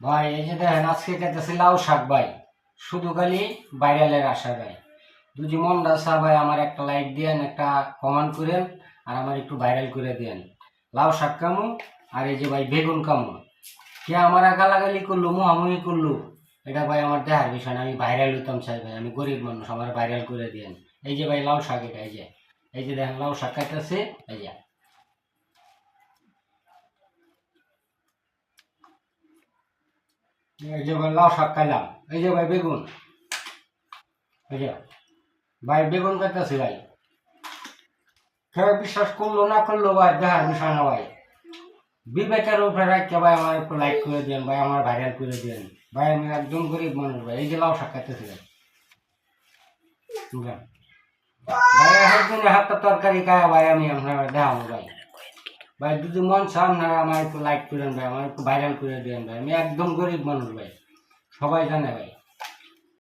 ভাই এই যে দেখেন আজকে খেতেছি লাউ শাক ভাই, শুধু খালি ভাইরালের আশা ভাই। যদি মন রাখা ভাই আমার একটা লাইক দিয়েন, একটা কমেন্ট করেন, আর আমার একটু ভাইরাল করে দেন। লাউ শাক কামু আর এই যে ভাই বেগুন কামু, কে আমার গালাগালি করলো মুহামুহি করলো, এটা ভাই আমার দেখার বিষয় না। আমি ভাইরাল হইতাম চাই ভাই, আমি গরিব মানুষ, আমার ভাইরাল করে দেন। এই যে ভাই লাউ শাক, এটা এই যে দেখেন লাউ শাক খাইতেছে। এই যে এই যে ভাই লাউ শাক খাইলাম। এই যে ভাই বেগুন, এই যে ভাই বেগুন খাইতেছি ভাই। কেউ বিশ্বাস করলো না করলো ভাই দেখার বিষয় না ভাই। বিবেকের উপরে রাখতে ভাই আমার একটু লাইক করে দেন ভাই, আমার ভাইরাল করে দেন ভাই। আমি একদম গরিব মানুষ ভাই। এই যে লাউ শাক খাইতেছি ভাই। ভাই একদিনে হাতটা তরকারি খায় ভাই, আমি আপনার দেখাবো ভাই। ভাই যদি মন চান না আমার একটু লাইক করেন ভাই, আমার একটু ভাইরাল করে দেন ভাই। আমি একদম গরিব মানুষ ভাই, সবাই জানে ভাই।